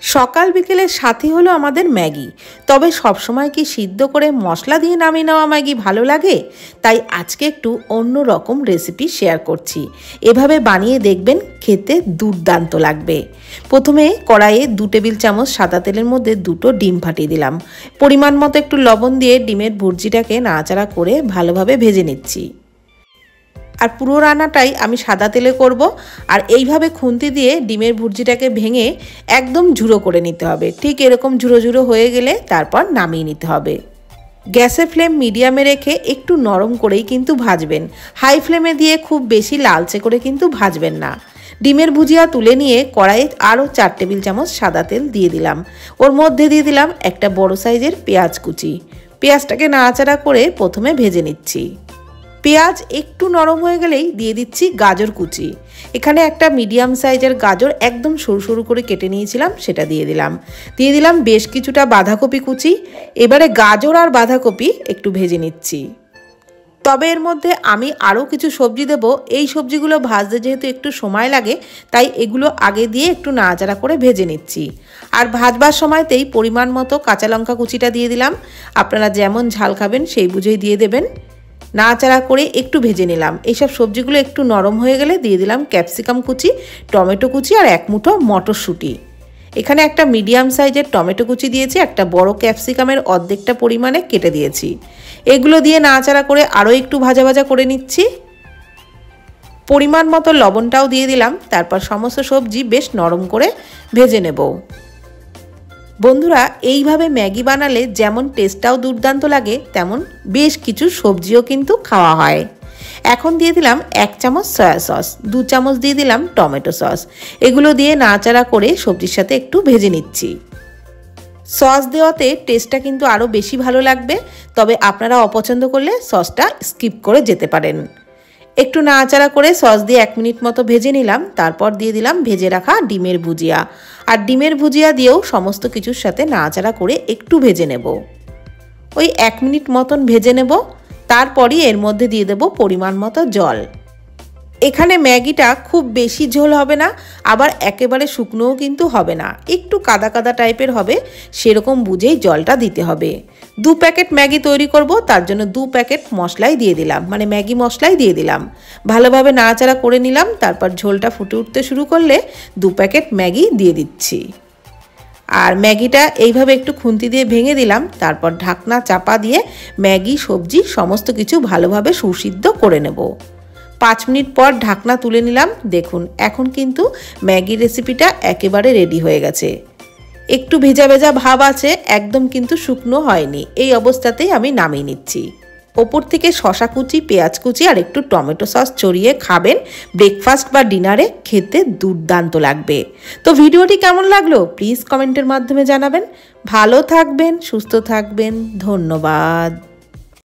সকাল বিকেলের সাথী হলো আমাদের ম্যাগি। তবে সবসময় কি সিদ্ধ করে মশলা দিয়ে নামিয়ে নেওয়া ম্যাগি ভালো লাগে? তাই আজকে একটু অন্য রকম রেসিপি শেয়ার করছি। এভাবে বানিয়ে দেখবেন, খেতে দুর্দান্ত লাগবে। প্রথমে কড়াইয়ে 2 টেবিল চামচ সাদা তেলের মধ্যে 2টো ডিম ফাটিয়ে দিলাম। পরিমাণ মতো একটু লবণ দিয়ে ডিমের ভুর্জিটাকে নাড়াচাড়া করে ভালোভাবে ভেজে নিচ্ছি। আর পুরো রান্নাটাই আমি সাদা তেলে করব। আর এইভাবে খুন্তি দিয়ে ডিমের ভুর্জিটাকে ভেঙে একদম ঝুড়ো করে নিতে হবে। ঠিক এরকম ঝুড়ো ঝুড়ো হয়ে গেলে তারপর নামিয়ে নিতে হবে। গ্যাসের ফ্লেম মিডিয়ামে রেখে একটু নরম করেই কিন্তু ভাজবেন। হাই ফ্লেমে দিয়ে খুব বেশি লালচে করে কিন্তু ভাজবেন না। ডিমের ভুজিয়া তুলে নিয়ে কড়াইয়ে আরও 4 টেবিল চামচ সাদা তেল দিয়ে দিলাম। ওর মধ্যে দিয়ে দিলাম একটা বড় সাইজের পেঁয়াজ কুচি। পেঁয়াজটাকে নাড়াচাড়া করে প্রথমে ভেজে নিচ্ছি। পেঁয়াজ একটু নরম হয়ে গেলেই দিয়ে দিচ্ছি গাজর কুচি। এখানে একটা মিডিয়াম সাইজের গাজর একদম সরু সরু করে কেটে নিয়েছিলাম, সেটা দিয়ে দিলাম বেশ কিছুটা বাঁধাকপি কুচি। এবারে গাজর আর বাঁধাকপি একটু ভেজে নিচ্ছি। তবে এর মধ্যে আমি আরও কিছু সবজি দেব। এই সবজিগুলো ভাজতে যেহেতু একটু সময় লাগে, তাই এগুলো আগে দিয়ে একটু নাড়াচাড়া করে ভেজে নিচ্ছি। আর ভাজবার সময়তেই পরিমাণ মতো কাঁচা লঙ্কা কুচিটা দিয়ে দিলাম। আপনারা যেমন ঝাল খাবেন সেই বুঝেই দিয়ে দেবেন। নাড়াচাড়া করে একটু ভেজে নিলাম। এইসব সবজিগুলো একটু নরম হয়ে গেলে দিয়ে দিলাম ক্যাপসিকাম কুচি, টমেটো কুচি আর 1 মুঠো মটরশুঁটি। এখানে একটা মিডিয়াম সাইজের টমেটো কুচি দিয়েছি, একটা বড় ক্যাপসিকামের অর্ধেকটা পরিমাণে কেটে দিয়েছি। এগুলো দিয়ে নাড়াচাড়া করে আরও একটু ভাজা ভাজা করে নিচ্ছি। পরিমাণ মতো লবণটাও দিয়ে দিলাম। তারপর সমস্ত সবজি বেশ নরম করে ভেজে নেব। বন্ধুরা, এইভাবে ম্যাগি বানালে যেমন টেস্টটাও দুর্দান্ত লাগে, তেমন বেশ কিছু সবজিও কিন্তু খাওয়া হয়। এখন দিয়ে দিলাম 1 চামচ সয়া সস, 2 চামচ দিয়ে দিলাম টমেটো সস। এগুলো দিয়ে নাড়াচাড়া করে সবজির সাথে একটু ভেজে নিচ্ছি। সস দেওয়াতে টেস্টটা কিন্তু আরও বেশি ভালো লাগবে। তবে আপনারা অপছন্দ করলে সসটা স্কিপ করে যেতে পারেন। একটু নাড়াচাড়া করে সস দিয়ে 1 মিনিট মতো ভেজে নিলাম। তারপর দিয়ে দিলাম ভেজে রাখা ডিমের ভুজিয়া। আর ডিমের ভুজিয়া দিয়েও সমস্ত কিছুর সাথে নাড়াচাড়া করে একটু ভেজে নেব। ওই 1 মিনিট মতন ভেজে নেব। তারপরই এর মধ্যে দিয়ে দেব পরিমাণ মতো জল। এখানে ম্যাগিটা খুব বেশি ঝোল হবে না, আবার একেবারে শুকনোও কিন্তু হবে না, একটু কাদা কাদা টাইপের হবে। সেরকম বুঝেই জলটা দিতে হবে। 2 প্যাকেট ম্যাগি তৈরি করব, তার জন্য 2 প্যাকেট মশলাই দিয়ে দিলাম, মানে ম্যাগি মশলাই দিয়ে দিলাম। ভালোভাবে নাড়াচাড়া করে নিলাম। তারপর ঝোলটা ফুটে উঠতে শুরু করলে 2 প্যাকেট ম্যাগি দিয়ে দিচ্ছি। আর ম্যাগিটা এইভাবে একটু খুন্তি দিয়ে ভেঙে দিলাম। তারপর ঢাকনা চাপা দিয়ে ম্যাগি, সবজি সমস্ত কিছু ভালোভাবে সুসিদ্ধ করে নেব। 5 মিনিট পর ঢাকনা তুলে নিলাম। দেখুন, এখন কিন্তু ম্যাগি রেসিপিটা একেবারে রেডি হয়ে গেছে। একটু ভেজা ভেজা ভাব আছে, একদম কিন্তু শুকনো হয়নি। এই অবস্থাতেই আমি নামিয়ে নিচ্ছি। ওপর থেকে শসা কুচি, পেঁয়াজ কুচি আর একটু টমেটো সস ছড়িয়ে খাবেন। ব্রেকফাস্ট বা ডিনারে খেতে দুর্দান্ত লাগবে। তো ভিডিওটি কেমন লাগলো প্লিজ কমেন্টের মাধ্যমে জানাবেন। ভালো থাকবেন, সুস্থ থাকবেন। ধন্যবাদ।